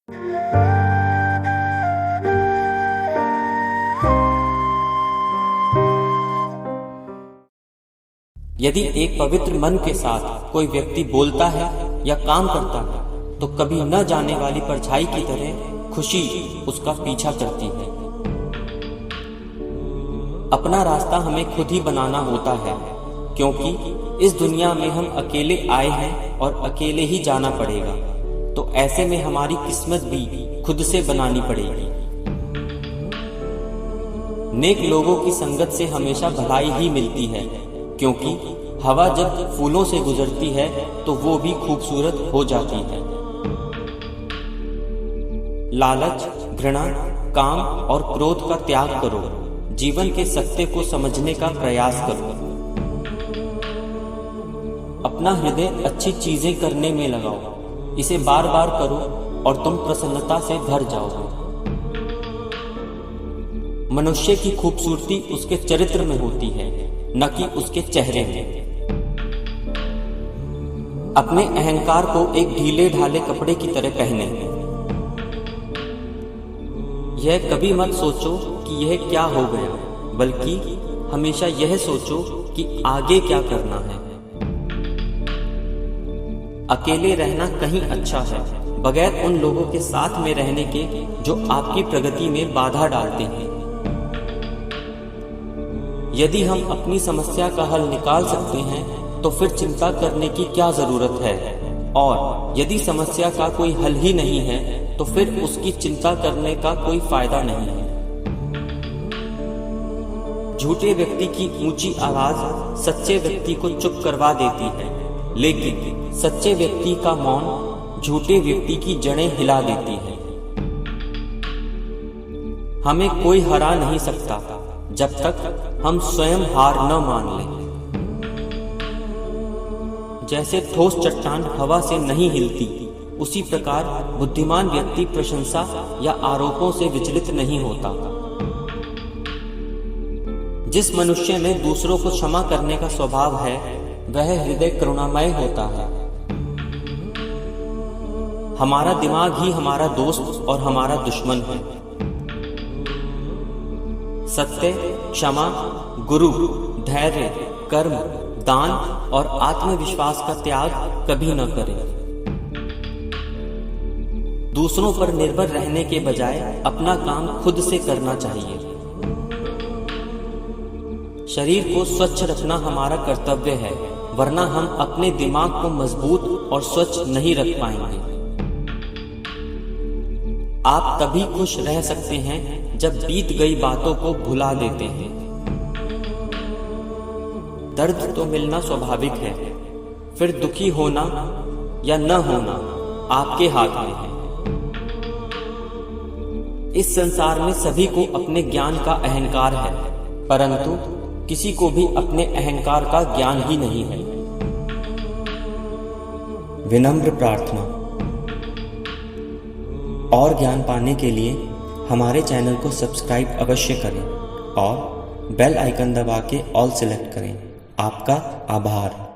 यदि एक पवित्र मन के साथ कोई व्यक्ति बोलता है या काम करता है तो कभी न जाने वाली परछाई की तरह खुशी उसका पीछा करती है। अपना रास्ता हमें खुद ही बनाना होता है, क्योंकि इस दुनिया में हम अकेले आए हैं और अकेले ही जाना पड़ेगा। तो ऐसे में हमारी किस्मत भी खुद से बनानी पड़ेगी। नेक लोगों की संगत से हमेशा भलाई ही मिलती है, क्योंकि हवा जब फूलों से गुजरती है तो वो भी खूबसूरत हो जाती है। लालच, घृणा, काम और क्रोध का त्याग करो। जीवन के सत्य को समझने का प्रयास करो। अपना हृदय अच्छी चीजें करने में लगाओ। इसे बार बार करो और तुम प्रसन्नता से भर जाओगे। मनुष्य की खूबसूरती उसके चरित्र में होती है, न कि उसके चेहरे में। अपने अहंकार को एक ढीले ढाले कपड़े की तरह पहने। यह कभी मत सोचो कि यह क्या हो गया, बल्कि हमेशा यह सोचो कि आगे क्या करना है। अकेले रहना कहीं अच्छा है, बगैर उन लोगों के साथ में रहने के जो आपकी प्रगति में बाधा डालते हैं। यदि हम अपनी समस्या का हल निकाल सकते हैं तो फिर चिंता करने की क्या जरूरत है, और यदि समस्या का कोई हल ही नहीं है तो फिर उसकी चिंता करने का कोई फायदा नहीं है। झूठे व्यक्ति की ऊंची आवाज सच्चे व्यक्ति को चुप करवा देती है, लेकिन सच्चे व्यक्ति का मौन झूठे व्यक्ति की जड़ें हिला देती है। हमें कोई हरा नहीं सकता जब तक हम स्वयं हार न मान लें। जैसे ठोस चट्टान हवा से नहीं हिलती, उसी प्रकार बुद्धिमान व्यक्ति प्रशंसा या आरोपों से विचलित नहीं होता। जिस मनुष्य में दूसरों को क्षमा करने का स्वभाव है वह हृदय करुणामय होता है। हमारा दिमाग ही हमारा दोस्त और हमारा दुश्मन है। सत्य, क्षमा, गुरु, धैर्य, कर्म, दान और आत्मविश्वास का त्याग कभी न करें। दूसरों पर निर्भर रहने के बजाय अपना काम खुद से करना चाहिए। शरीर को स्वच्छ रखना हमारा कर्तव्य है, वरना हम अपने दिमाग को मजबूत और स्वच्छ नहीं रख पाएंगे। आप तभी खुश रह सकते हैं जब बीत गई बातों को भुला देते हैं। दर्द तो मिलना स्वाभाविक है, फिर दुखी होना या न होना आपके हाथ में है। इस संसार में सभी को अपने ज्ञान का अहंकार है, परंतु किसी को भी अपने अहंकार का ज्ञान ही नहीं है। विनम्र प्रार्थना। और ज्ञान पाने के लिए हमारे चैनल को सब्सक्राइब अवश्य करें और बेल आइकन दबा के ऑल सिलेक्ट करें। आपका आभार।